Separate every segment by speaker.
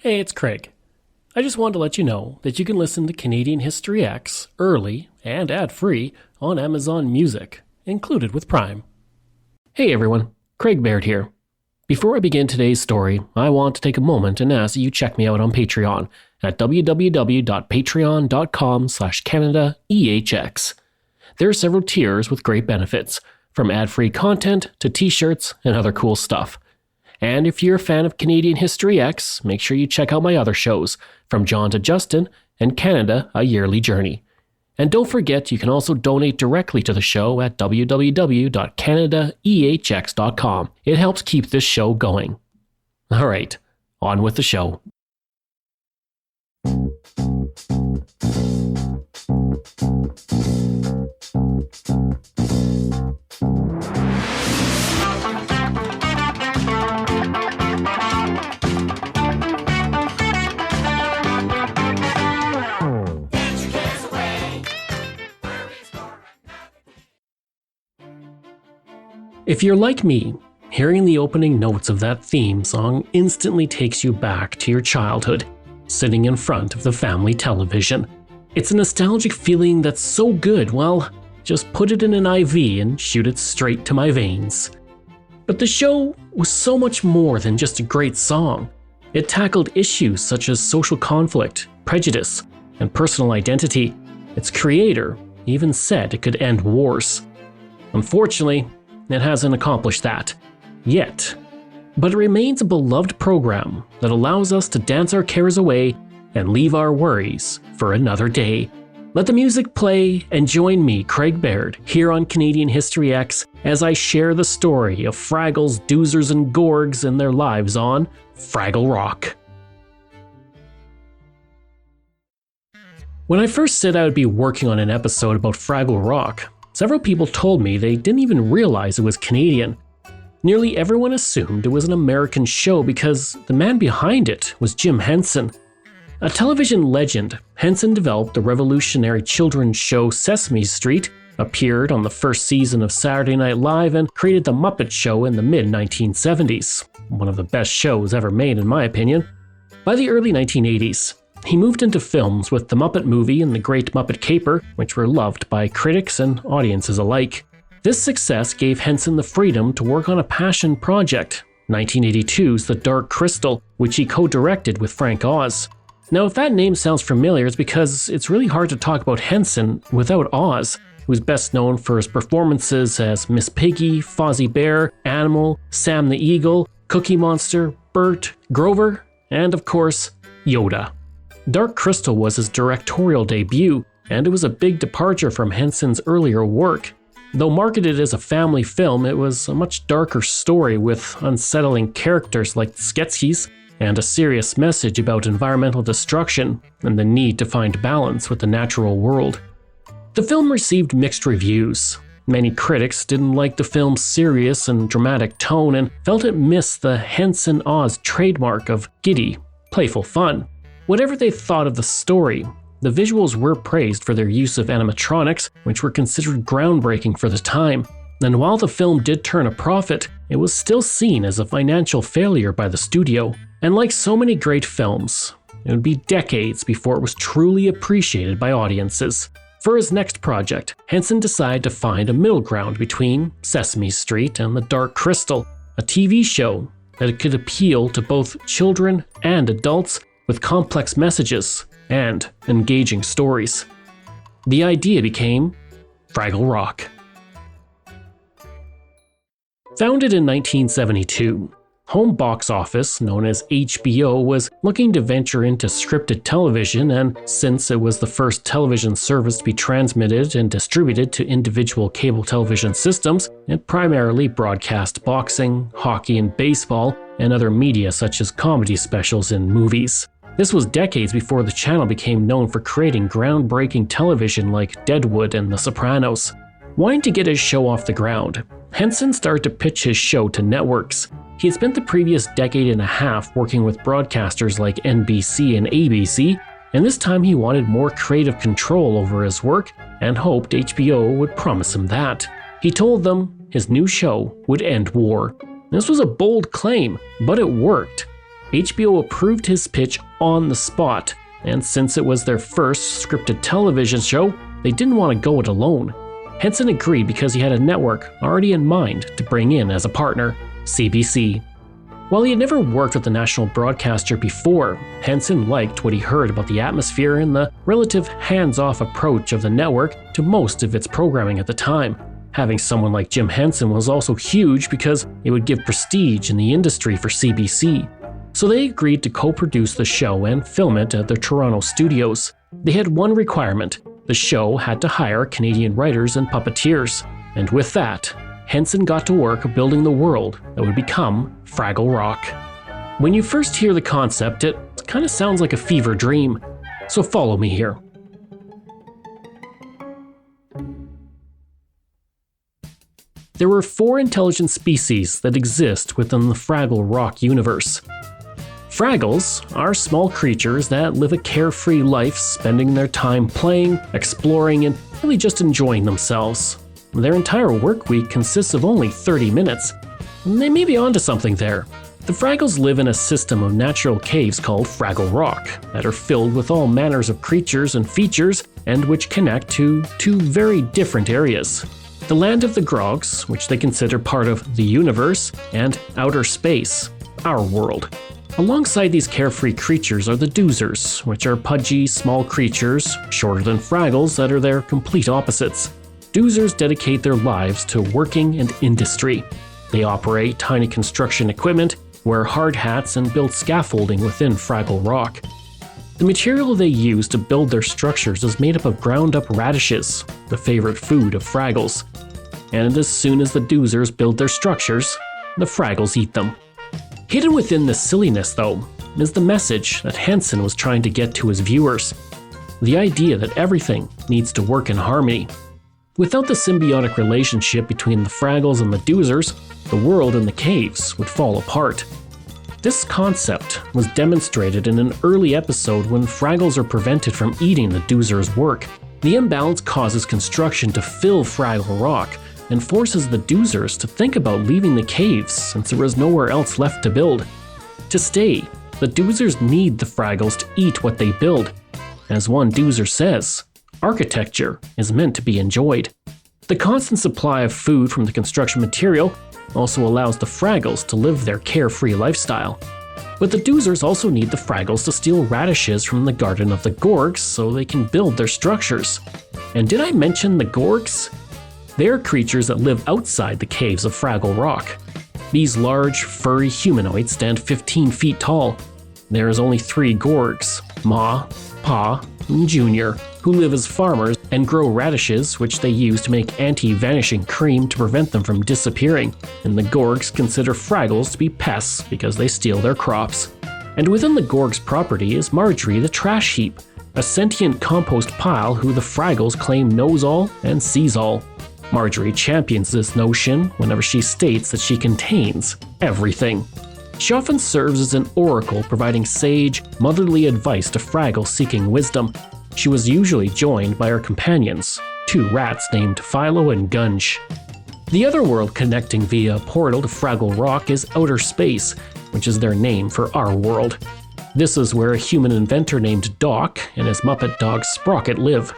Speaker 1: Hey, it's Craig. I just wanted to let you know that you can listen to Canadian History X early and ad-free on Amazon Music, included with Prime. Hey everyone, Craig Baird here. Before I begin today's story, I want to take a moment and ask that you check me out on Patreon at www.patreon.com/CanadaEHX. There are several tiers with great benefits, from ad-free content to t-shirts and other cool stuff. And if you're a fan of Canadian History X, make sure you check out my other shows, From John to Justin and Canada, A Yearly Journey. And don't forget, you can also donate directly to the show at www.canadaehx.com. It helps keep this show going. All right, on with the show. If you're like me, hearing the opening notes of that theme song instantly takes you back to your childhood, sitting in front of the family television. It's a nostalgic feeling that's so good, well, just put it in an IV and shoot it straight to my veins. But the show was so much more than just a great song. It tackled issues such as social conflict, prejudice, and personal identity. Its creator even said it could end wars. Unfortunately, it hasn't accomplished that yet, but it remains a beloved program that allows us to dance our cares away and leave our worries for another day. Let the music play and join me, Craig Baird, here on Canadian History X as I share the story of Fraggles, Doozers, and Gorgs and their lives on Fraggle Rock. When I first said I would be working on an episode about Fraggle Rock, several people told me they didn't even realize it was Canadian. Nearly everyone assumed it was an American show because the man behind it was Jim Henson. A television legend, Henson developed the revolutionary children's show Sesame Street, appeared on the first season of Saturday Night Live, and created The Muppet Show in the mid-1970s, one of the best shows ever made in my opinion. By the early 1980s, he moved into films with The Muppet Movie and The Great Muppet Caper, which were loved by critics and audiences alike. This success gave Henson the freedom to work on a passion project, 1982's The Dark Crystal, which he co-directed with Frank Oz. Now, if that name sounds familiar, it's because it's really hard to talk about Henson without Oz, who's best known for his performances as Miss Piggy, Fozzie Bear, Animal, Sam the Eagle, Cookie Monster, Bert, Grover, and of course, Yoda. Dark Crystal was his directorial debut, and it was a big departure from Henson's earlier work. Though marketed as a family film, it was a much darker story with unsettling characters like the Skeksis and a serious message about environmental destruction and the need to find balance with the natural world. The film received mixed reviews. Many critics didn't like the film's serious and dramatic tone and felt it missed the Henson-Oz trademark of giddy, playful fun. Whatever they thought of the story, the visuals were praised for their use of animatronics, which were considered groundbreaking for the time. And while the film did turn a profit, it was still seen as a financial failure by the studio. And like so many great films, it would be decades before it was truly appreciated by audiences. For his next project, Henson decided to find a middle ground between Sesame Street and The Dark Crystal, a TV show that could appeal to both children and adults with complex messages and engaging stories. The idea became Fraggle Rock. Founded in 1972, home box office, known as HBO, was looking to venture into scripted television, and since it was the first television service to be transmitted and distributed to individual cable television systems, it primarily broadcast boxing, hockey, and baseball, and other media such as comedy specials and movies. This was decades before the channel became known for creating groundbreaking television like Deadwood and The Sopranos. Wanting to get his show off the ground, Henson started to pitch his show to networks. He had spent the previous decade and a half working with broadcasters like NBC and ABC, and this time he wanted more creative control over his work and hoped HBO would promise him that. He told them his new show would end war. This was a bold claim, but it worked. HBO approved his pitch on the spot, and since it was their first scripted television show, they didn't want to go it alone. Henson agreed because he had a network already in mind to bring in as a partner, CBC. While he had never worked with a national broadcaster before, Henson liked what he heard about the atmosphere and the relative hands-off approach of the network to most of its programming at the time. Having someone like Jim Henson was also huge because it would give prestige in the industry for CBC. So they agreed to co-produce the show and film it at their Toronto studios. They had one requirement: the show had to hire Canadian writers and puppeteers. And with that, Henson got to work building the world that would become Fraggle Rock. When you first hear the concept, it kind of sounds like a fever dream. So follow me here. There were 4 intelligent species that exist within the Fraggle Rock universe. Fraggles are small creatures that live a carefree life, spending their time playing, exploring, and really just enjoying themselves. Their entire work week consists of only 30 minutes. They may be onto something there. The Fraggles live in a system of natural caves called Fraggle Rock that are filled with all manners of creatures and features, and which connect to 2 very different areas: the land of the Grogs, which they consider part of the universe, and outer space, our world. Alongside these carefree creatures are the Doozers, which are pudgy, small creatures, shorter than Fraggles, that are their complete opposites. Doozers dedicate their lives to working and industry. They operate tiny construction equipment, wear hard hats, and build scaffolding within Fraggle Rock. The material they use to build their structures is made up of ground-up radishes, the favorite food of Fraggles. And as soon as the Doozers build their structures, the Fraggles eat them. Hidden within this silliness, though, is the message that Henson was trying to get to his viewers. The idea that everything needs to work in harmony. Without the symbiotic relationship between the Fraggles and the Doozers, the world in the caves would fall apart. This concept was demonstrated in an early episode when Fraggles are prevented from eating the Doozers' work. The imbalance causes construction to fill Fraggle Rock and forces the Doozers to think about leaving the caves since there was nowhere else left to build. To stay, the Doozers need the Fraggles to eat what they build. As one Doozer says, architecture is meant to be enjoyed. The constant supply of food from the construction material also allows the Fraggles to live their carefree lifestyle. But the Doozers also need the Fraggles to steal radishes from the Garden of the Gorgs so they can build their structures. And did I mention the Gorgs? They are creatures that live outside the caves of Fraggle Rock. These large, furry humanoids stand 15 feet tall. There is only 3 Gorgs, Ma, Pa, and Junior, who live as farmers and grow radishes, which they use to make anti-vanishing cream to prevent them from disappearing. And the Gorgs consider Fraggles to be pests because they steal their crops. And within the Gorgs' property is Marjorie the trash heap, a sentient compost pile who the Fraggles claim knows all and sees all. Marjorie champions this notion whenever she states that she contains everything. She often serves as an oracle, providing sage, motherly advice to Fraggles seeking wisdom. She was usually joined by her companions, 2 rats named Philo and Gunge. The other world connecting via a portal to Fraggle Rock is outer space, which is their name for our world. This is where a human inventor named Doc and his Muppet dog Sprocket live.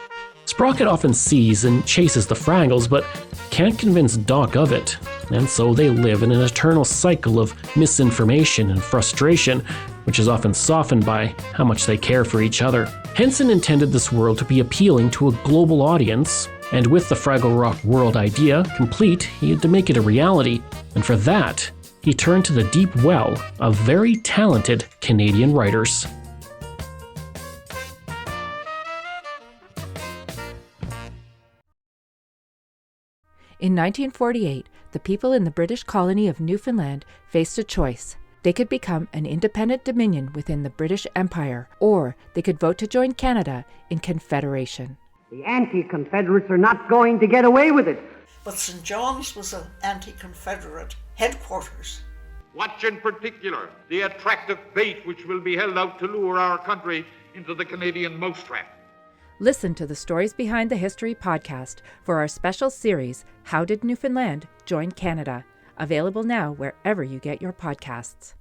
Speaker 1: Sprocket often sees and chases the Fraggles, but can't convince Doc of it, and so they live in an eternal cycle of misinformation and frustration, which is often softened by how much they care for each other. Henson intended this world to be appealing to a global audience, and with the Fraggle Rock world idea complete, he had to make it a reality, and for that, he turned to the deep well of very talented Canadian writers.
Speaker 2: In 1948, the people in the British colony of Newfoundland faced a choice. They could become an independent dominion within the British Empire, or they could vote to join Canada in Confederation.
Speaker 3: The anti-Confederates are not going to get away with it.
Speaker 4: But St. John's was an anti-Confederate headquarters.
Speaker 5: Watch in particular the attractive bait which will be held out to lure our country into the Canadian mousetrap.
Speaker 2: Listen to the Stories Behind the History podcast for our special series, How Did Newfoundland Join Canada? Available now wherever you get your podcasts.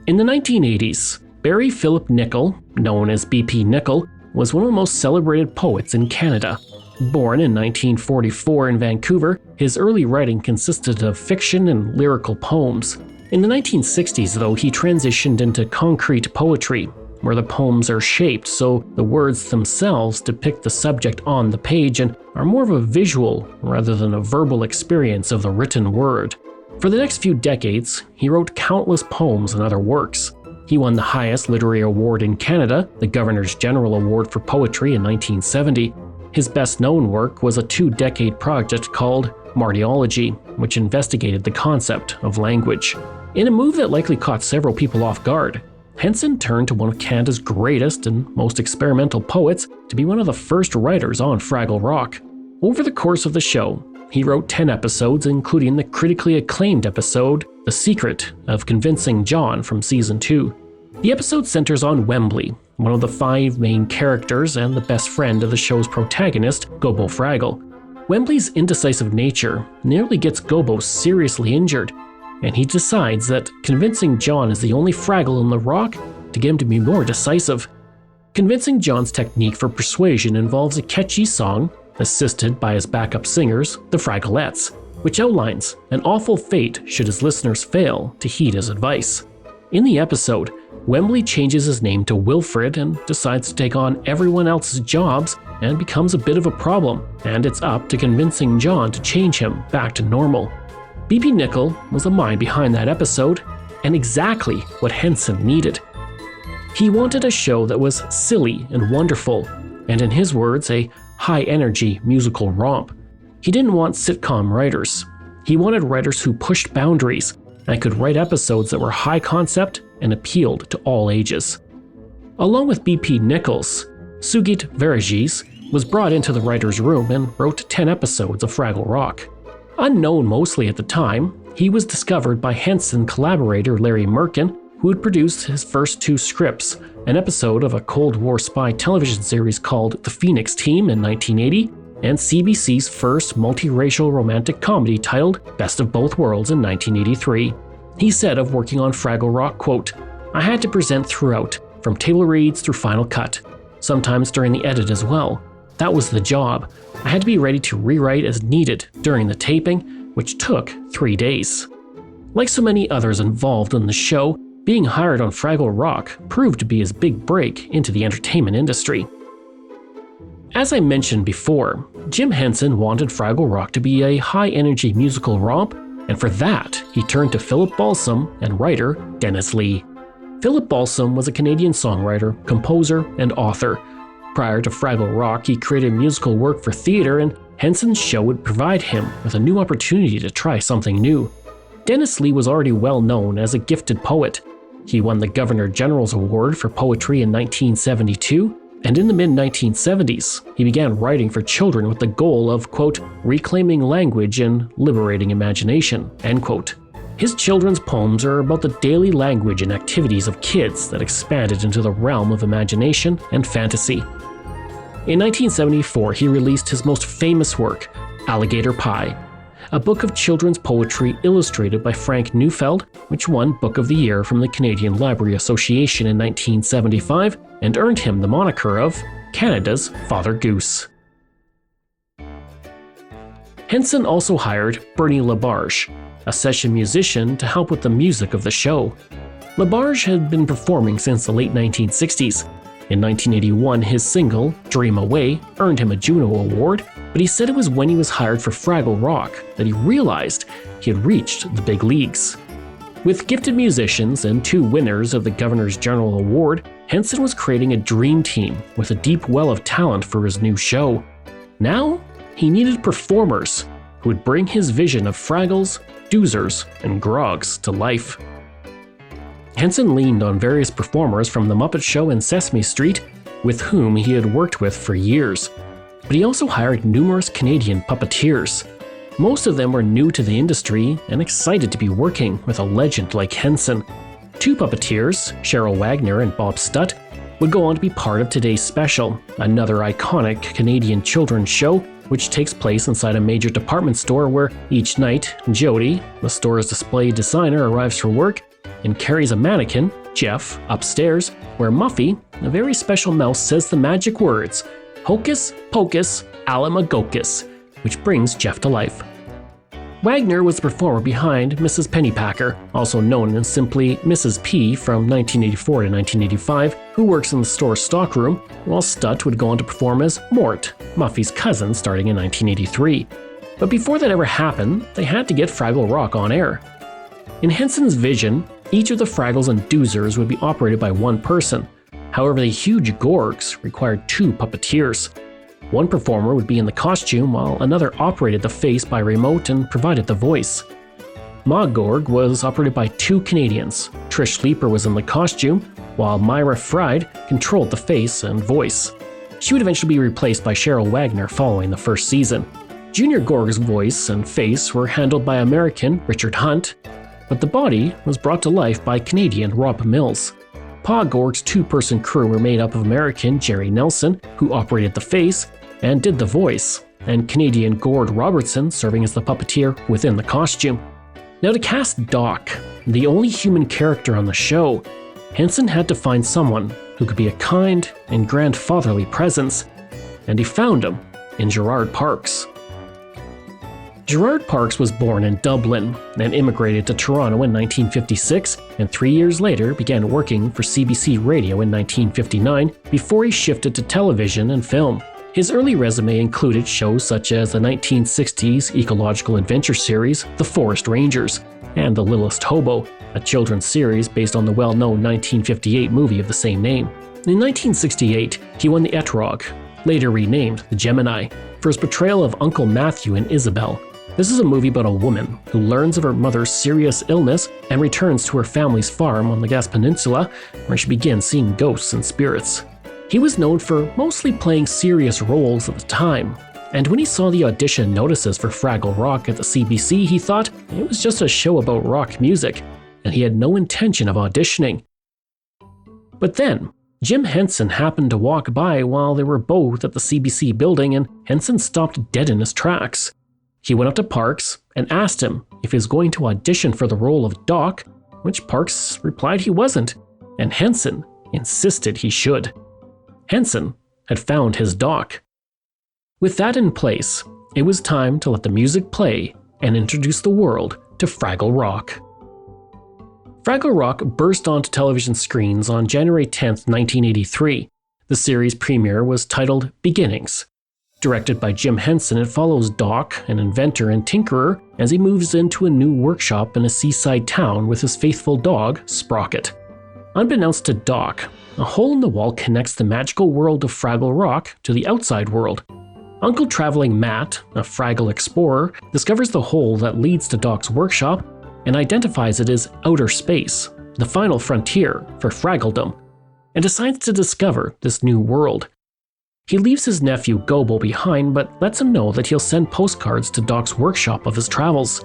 Speaker 1: In the 1980s, Barry Philip Nicol, known as BP Nicol, was one of the most celebrated poets in Canada. Born in 1944 in Vancouver, his early writing consisted of fiction and lyrical poems. In the 1960s, though, he transitioned into concrete poetry, where the poems are shaped so the words themselves depict the subject on the page and are more of a visual rather than a verbal experience of the written word. For the next few decades, he wrote countless poems and other works. He won the highest literary award in Canada, the Governor's General Award for Poetry in 1970. His best-known work was a 2-decade project called Martyrology, which investigated the concept of language. In a move that likely caught several people off guard, Henson turned to one of Canada's greatest and most experimental poets to be one of the first writers on Fraggle Rock. Over the course of the show, he wrote 10 episodes, including the critically acclaimed episode, The Secret of Convincing John from Season 2. The episode centers on Wembley, one of the 5 main characters and the best friend of the show's protagonist, Gobo Fraggle. Wembley's indecisive nature nearly gets Gobo seriously injured, and he decides that convincing John is the only Fraggle in the rock to get him to be more decisive. Convincing John's technique for persuasion involves a catchy song, assisted by his backup singers, the Fragglettes, which outlines an awful fate should his listeners fail to heed his advice. In the episode, Wembley changes his name to Wilfred and decides to take on everyone else's jobs and becomes a bit of a problem, and it's up to convincing John to change him back to normal. BP Nicol was the mind behind that episode, and exactly what Henson needed. He wanted a show that was silly and wonderful, and in his words, a high-energy musical romp. He didn't want sitcom writers. He wanted writers who pushed boundaries and could write episodes that were high concept and appealed to all ages. Along with BP Nichols, Sugit Verghese was brought into the writer's room and wrote 10 episodes of Fraggle Rock. Unknown mostly at the time, he was discovered by Henson collaborator Larry Merkin, who had produced his first 2 scripts, an episode of a Cold War spy television series called The Phoenix Team in 1980, and CBC's first multiracial romantic comedy titled Best of Both Worlds in 1983. He said of working on Fraggle Rock, quote, "I had to present throughout, from table reads through final cut, sometimes during the edit as well. That was the job. I had to be ready to rewrite as needed during the taping, which took 3 days." Like so many others involved in the show, being hired on Fraggle Rock proved to be his big break into the entertainment industry. As I mentioned before, Jim Henson wanted Fraggle Rock to be a high-energy musical romp, and for that, he turned to Philip Balsam and writer Dennis Lee. Philip Balsam was a Canadian songwriter, composer, and author. Prior to Fraggle Rock, he created musical work for theater, and Henson's show would provide him with a new opportunity to try something new. Dennis Lee was already well known as a gifted poet. He won the Governor General's Award for Poetry in 1972, and in the mid-1970s, he began writing for children with the goal of, quote, reclaiming language and liberating imagination, end quote. His children's poems are about the daily language and activities of kids that expanded into the realm of imagination and fantasy. In 1974, he released his most famous work, Alligator Pie, a book of children's poetry illustrated by Frank Neufeld, which won Book of the Year from the Canadian Library Association in 1975 and earned him the moniker of Canada's Father Goose. Henson also hired Bernie Labarge, a session musician, to help with the music of the show. Labarge had been performing since the late 1960s. In 1981, his single, Dream Away, earned him a Juno Award, but he said it was when he was hired for Fraggle Rock that he realized he had reached the big leagues. With gifted musicians and 2 winners of the Governor's General Award, Henson was creating a dream team with a deep well of talent for his new show. Now, he needed performers who would bring his vision of Fraggles, Doozers, and Grogs to life. Henson leaned on various performers from The Muppet Show and Sesame Street, with whom he had worked with for years. But he also hired numerous Canadian puppeteers. Most of them were new to the industry and excited to be working with a legend like Henson. 2 puppeteers, Cheryl Wagner and Bob Stutt, would go on to be part of today's special, another iconic Canadian children's show which takes place inside a major department store where each night, Jody, the store's display designer, arrives for work and carries a mannequin, Jeff, upstairs, where Muffy, a very special mouse, says the magic words, "Hocus Pocus Alamagocus," which brings Jeff to life. Wagner was the performer behind Mrs. Pennypacker, also known as simply Mrs. P from 1984 to 1985, who works in the store's stockroom, while Stutt would go on to perform as Mort, Muffy's cousin, starting in 1983. But before that ever happened, they had to get Fraggle Rock on air. In Henson's vision, each of the Fraggles and Doozers would be operated by one person. However, the huge Gorgs required two puppeteers. One performer would be in the costume, while another operated the face by remote and provided the voice. Ma Gorg was operated by two Canadians. Trish Leeper was in the costume, while Myra Fried controlled the face and voice. She would eventually be replaced by Cheryl Wagner following the first season. Junior Gorg's voice and face were handled by American Richard Hunt, but the body was brought to life by Canadian Rob Mills. Pa Gorg's two-person crew were made up of American Jerry Nelson, who operated the face and did the voice, and Canadian Gord Robertson serving as the puppeteer within the costume. Now, to cast Doc, the only human character on the show, Henson had to find someone who could be a kind and grandfatherly presence, and he found him in Gerard Parks. Gerard Parks was born in Dublin, then immigrated to Toronto in 1956, and 3 years later began working for CBC Radio in 1959 before he shifted to television and film. His early resume included shows such as the 1960s ecological adventure series The Forest Rangers and The Littlest Hobo, a children's series based on the well-known 1958 movie of the same name. In 1968, he won the Etrog, later renamed the Gemini, for his portrayal of Uncle Matthew in Isabel. This is a movie about a woman who learns of her mother's serious illness and returns to her family's farm on the Gas Peninsula, where she begins seeing ghosts and spirits. He was known for mostly playing serious roles at the time, and when he saw the audition notices for Fraggle Rock at the CBC, he thought it was just a show about rock music, and he had no intention of auditioning. But then, Jim Henson happened to walk by while they were both at the CBC building, and Henson stopped dead in his tracks. He went up to Parks and asked him if he was going to audition for the role of Doc, which Parks replied he wasn't, and Henson insisted he should. Henson had found his Doc. With that in place, it was time to let the music play and introduce the world to Fraggle Rock. Fraggle Rock burst onto television screens on January 10, 1983. The series premiere was titled Beginnings. Directed by Jim Henson, it follows Doc, an inventor and tinkerer, as he moves into a new workshop in a seaside town with his faithful dog, Sprocket. Unbeknownst to Doc, a hole in the wall connects the magical world of Fraggle Rock to the outside world. Uncle Traveling Matt, a Fraggle explorer, discovers the hole that leads to Doc's workshop and identifies it as outer space, the final frontier for Fraggledom, and decides to discover this new world. He leaves his nephew Gobo behind, but lets him know that he'll send postcards to Doc's workshop of his travels.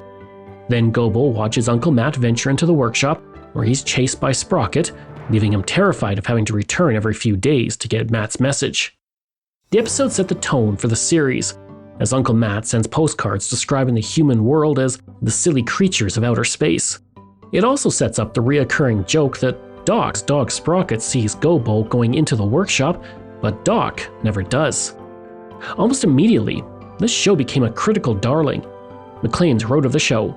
Speaker 1: Then Gobo watches Uncle Matt venture into the workshop, where he's chased by Sprocket, leaving him terrified of having to return every few days to get Matt's message. The episode set the tone for the series, as Uncle Matt sends postcards describing the human world as the silly creatures of outer space. It also sets up the reoccurring joke that Doc's dog Sprocket sees Gobo going into the workshop, but Doc never does. Almost immediately, this show became a critical darling. McLean's wrote of the show,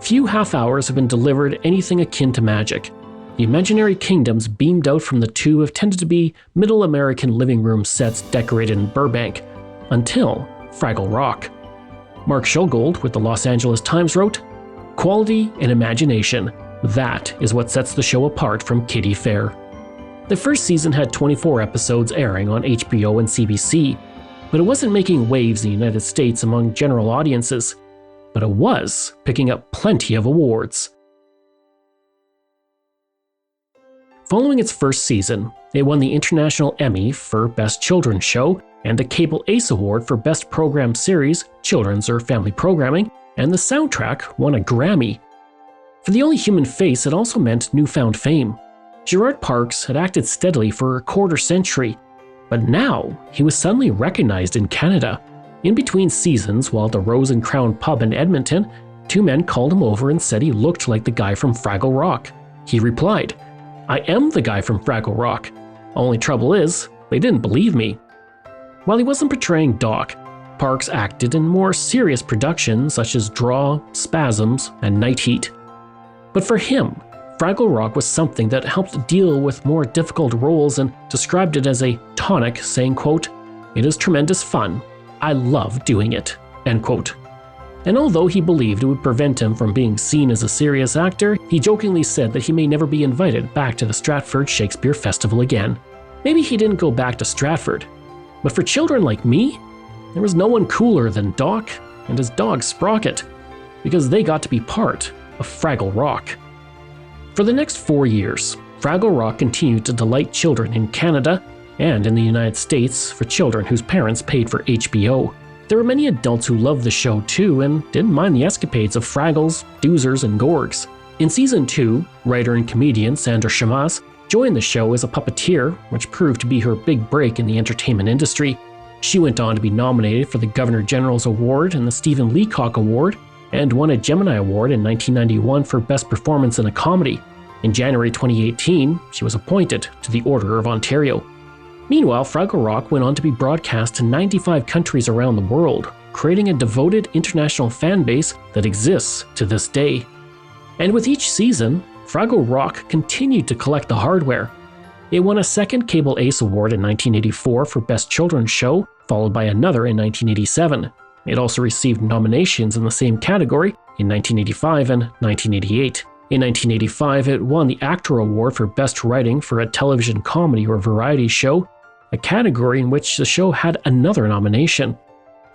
Speaker 1: "Few half hours have been delivered anything akin to magic. The imaginary kingdoms beamed out from the two have tended to be middle American living room sets decorated in Burbank, until Fraggle Rock." Mark Schogold with the Los Angeles Times wrote, "Quality and imagination, that is what sets the show apart from Kiddie Fair." The first season had 24 episodes airing on HBO and CBC, but it wasn't making waves in the United States among general audiences, but it was picking up plenty of awards. Following its first season, it won the International Emmy for Best Children's Show and the Cable Ace Award for Best Program Series, Children's or Family Programming, and the soundtrack won a Grammy. For the only human face, it also meant newfound fame. Gerard Parks had acted steadily for a quarter century, but now he was suddenly recognized in Canada. In between seasons, while at the Rose and Crown pub in Edmonton, two men called him over and said he looked like the guy from Fraggle Rock. He replied, "I am the guy from Fraggle Rock. Only trouble is, they didn't believe me." While he wasn't portraying Doc, Parks acted in more serious productions such as Draw, Spasms, and Night Heat. But for him, Fraggle Rock was something that helped deal with more difficult roles and described it as a tonic, saying, quote, "It is tremendous fun. I love doing it," end quote. And although he believed it would prevent him from being seen as a serious actor, he jokingly said that he may never be invited back to the Stratford Shakespeare Festival again. Maybe he didn't go back to Stratford, but for children like me, there was no one cooler than Doc and his dog Sprocket, because they got to be part of Fraggle Rock. For the next 4 years, Fraggle Rock continued to delight children in Canada and in the United States for children whose parents paid for HBO. There were many adults who loved the show too and didn't mind the escapades of Fraggles, Doozers, and Gorgs. In Season 2, writer and comedian Sandra Shamas joined the show as a puppeteer, which proved to be her big break in the entertainment industry. She went on to be nominated for the Governor General's Award and the Stephen Leacock Award, and won a Gemini Award in 1991 for Best Performance in a Comedy. In January 2018, she was appointed to the Order of Ontario. Meanwhile, Fraggle Rock went on to be broadcast to 95 countries around the world, creating a devoted international fan base that exists to this day. And with each season, Fraggle Rock continued to collect the hardware. It won a second Cable Ace Award in 1984 for Best Children's Show, followed by another in 1987. It also received nominations in the same category in 1985 and 1988. In 1985, it won the Actor Award for Best Writing for a television comedy or variety show, a category in which the show had another nomination.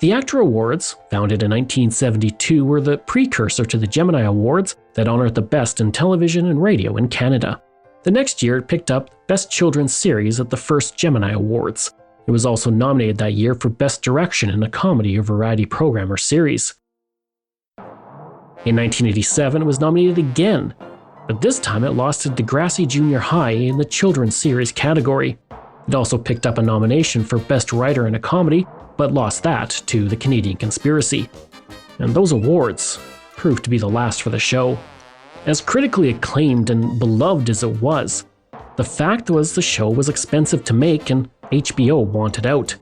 Speaker 1: The Actor Awards, founded in 1972, were the precursor to the Gemini Awards that honored the best in television and radio in Canada. The next year, it picked up Best Children's Series at the first Gemini Awards. It was also nominated that year for Best Direction in a Comedy or Variety Program or Series. In 1987, it was nominated again, but this time it lost to Degrassi Junior High in the Children's Series category. It also picked up a nomination for Best Writer in a Comedy, but lost that to The Canadian Conspiracy. And those awards proved to be the last for the show. As critically acclaimed and beloved as it was, the fact was the show was expensive to make and HBO wanted out.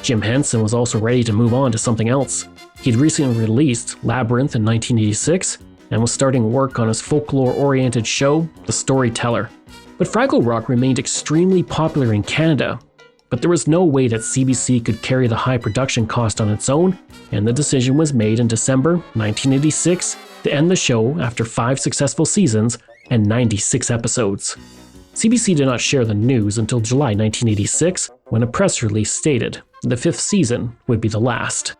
Speaker 1: Jim Henson was also ready to move on to something else. He'd recently released Labyrinth in 1986 and was starting work on his folklore-oriented show, The Storyteller. But Fraggle Rock remained extremely popular in Canada, but there was no way that CBC could carry the high production cost on its own, and the decision was made in December 1986 to end the show after 5 successful seasons and 96 episodes. CBC did not share the news until July 1986, when a press release stated the 5th season would be the last.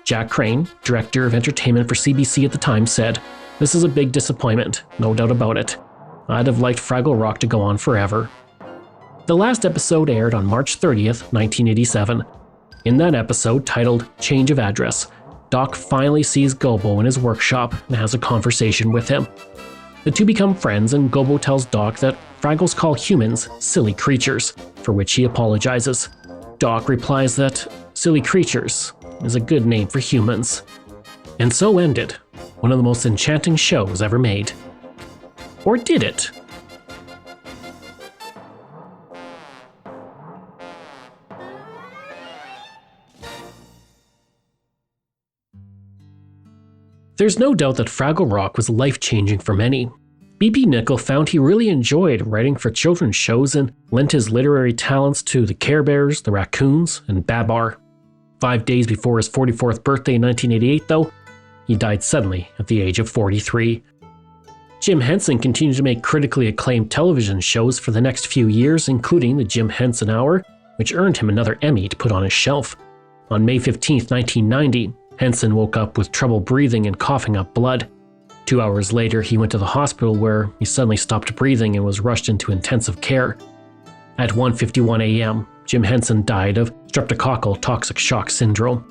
Speaker 1: Jack Crane, director of entertainment for CBC at the time, said, "This is a big disappointment, no doubt about it. I'd have liked Fraggle Rock to go on forever." The last episode aired on March 30th, 1987. In that episode, titled Change of Address, Doc finally sees Gobo in his workshop and has a conversation with him. The two become friends, and Gobo tells Doc that Fraggles call humans silly creatures, for which he apologizes. Doc replies that silly creatures is a good name for humans. And so ended one of the most enchanting shows ever made. Or did it? There's no doubt that Fraggle Rock was life-changing for many. B.P. Nicol found he really enjoyed writing for children's shows and lent his literary talents to the Care Bears, the Raccoons, and Babar. 5 days before his 44th birthday in 1988, though, he died suddenly at the age of 43. Jim Henson continued to make critically acclaimed television shows for the next few years, including The Jim Henson Hour, which earned him another Emmy to put on his shelf. On May 15, 1990, Henson woke up with trouble breathing and coughing up blood. 2 hours later, he went to the hospital where he suddenly stopped breathing and was rushed into intensive care. At 1:51 a.m., Jim Henson died of streptococcal toxic shock syndrome.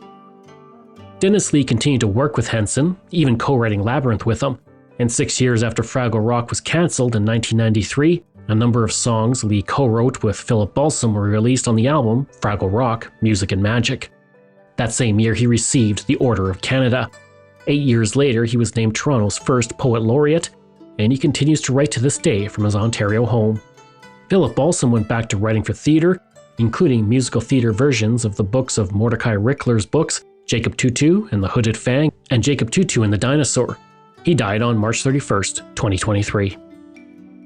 Speaker 1: Dennis Lee continued to work with Henson, even co-writing Labyrinth with him, and 6 years after Fraggle Rock was cancelled in 1993, a number of songs Lee co-wrote with Philip Balsam were released on the album Fraggle Rock, Music and Magic. That same year, he received the Order of Canada. 8 years later, he was named Toronto's first Poet Laureate, and he continues to write to this day from his Ontario home. Philip Balsam went back to writing for theatre, including musical theatre versions of the books of Mordecai Rickler's books, Jacob Tutu and the Hooded Fang, and Jacob Tutu and the Dinosaur. He died on March 31st, 2023.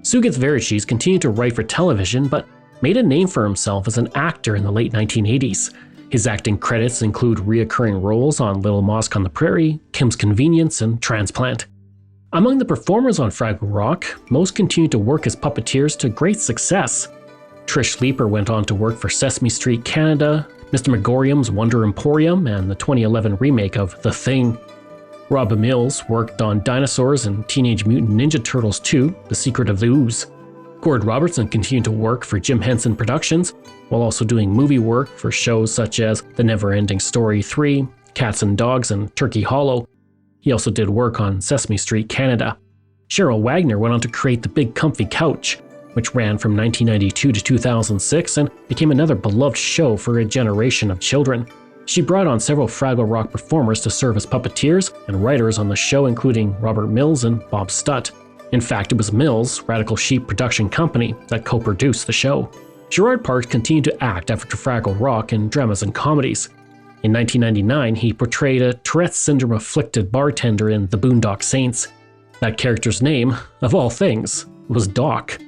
Speaker 1: Sugat Verghese continued to write for television, but made a name for himself as an actor in the late 1980s. His acting credits include reoccurring roles on Little Mosque on the Prairie, Kim's Convenience, and Transplant. Among the performers on Fraggle Rock, most continued to work as puppeteers to great success. Trish Leeper went on to work for Sesame Street Canada, Mr. Megorium's Wonder Emporium, and the 2011 remake of The Thing. Rob Mills worked on Dinosaurs and Teenage Mutant Ninja Turtles 2, The Secret of the Ooze. Gord Robertson continued to work for Jim Henson Productions, while also doing movie work for shows such as The Never-Ending Story 3, Cats and Dogs, and Turkey Hollow. He also did work on Sesame Street Canada. Cheryl Wagner went on to create The Big Comfy Couch, which ran from 1992 to 2006 and became another beloved show for a generation of children. She brought on several Fraggle Rock performers to serve as puppeteers and writers on the show, including Robert Mills and Bob Stutt. In fact, it was Mills' Radical Sheep production company that co-produced the show. Gerard Parks continued to act after Fraggle Rock in dramas and comedies. In 1999, he portrayed a Tourette's syndrome-afflicted bartender in The Boondock Saints. That character's name, of all things, was Doc.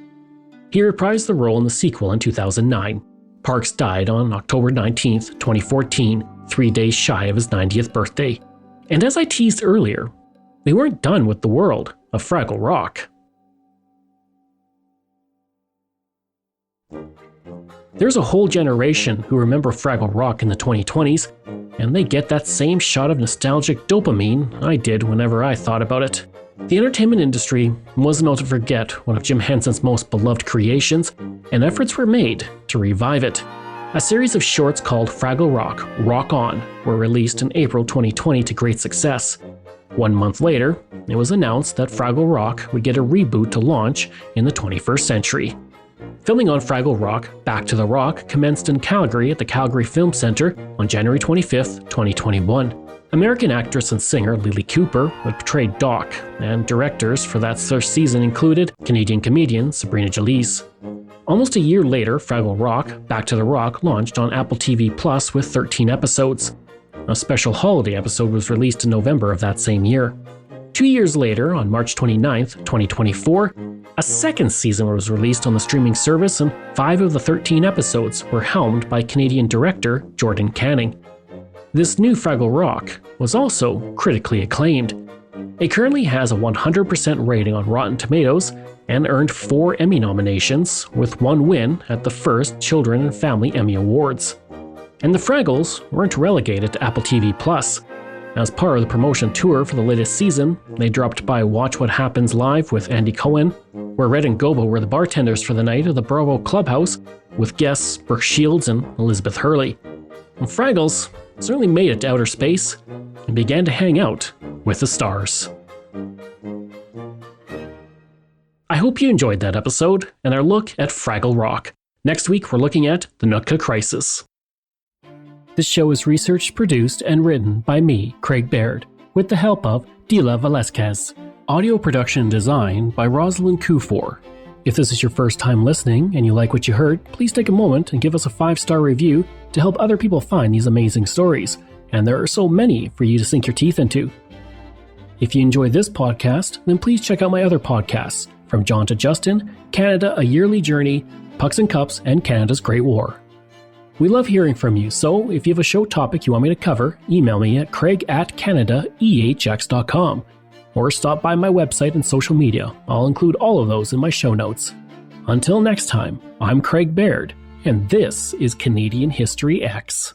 Speaker 1: He reprised the role in the sequel in 2009. Parks died on October 19, 2014, 3 days shy of his 90th birthday. And as I teased earlier, we weren't done with the world of Fraggle Rock. There's a whole generation who remember Fraggle Rock in the 2020s, and they get that same shot of nostalgic dopamine I did whenever I thought about it. The entertainment industry wasn't able to forget one of Jim Henson's most beloved creations, and efforts were made to revive it. A series of shorts called Fraggle Rock, Rock On were released in April 2020 to great success. 1 month later, it was announced that Fraggle Rock would get a reboot to launch in the 21st century. Filming on Fraggle Rock, Back to the Rock commenced in Calgary at the Calgary Film Centre on January 25, 2021. American actress and singer Lily Cooper would portray Doc, and directors for that first season included Canadian comedian Sabrina Jalise. Almost a year later, Fraggle Rock, Back to the Rock launched on Apple TV Plus with 13 episodes. A special holiday episode was released in November of that same year. 2 years later, on March 29, 2024, a second season was released on the streaming service, and 5 of the 13 episodes were helmed by Canadian director Jordan Canning. This new Fraggle Rock was also critically acclaimed. It currently has a 100% rating on Rotten Tomatoes and earned 4 Emmy nominations, with 1 win at the first Children and Family Emmy Awards. And the Fraggles weren't relegated to Apple TV Plus. As part of the promotion tour for the latest season, they dropped by Watch What Happens Live with Andy Cohen, where Red and Gobo were the bartenders for the night at the Bravo Clubhouse, with guests Brooke Shields and Elizabeth Hurley. And Fraggles certainly made it to outer space and began to hang out with the stars. I hope you enjoyed that episode and our look at Fraggle Rock. Next week, we're looking at the Nootka Crisis. This show is researched, produced, and written by me, Craig Baird, with the help of Dila Velasquez. Audio production and design by Rosalind Kufor. If this is your first time listening and you like what you heard, please take a moment and give us a 5-star review to help other people find these amazing stories, and there are so many for you to sink your teeth into. If you enjoyed this podcast, then please check out my other podcasts, From John to Justin, Canada A Yearly Journey, Pucks and Cups, and Canada's Great War. We love hearing from you, so if you have a show topic you want me to cover, email me at craig@canadaehx.com, or stop by my website and social media. I'll include all of those in my show notes. Until next time, I'm Craig Baird, and this is Canadian History X.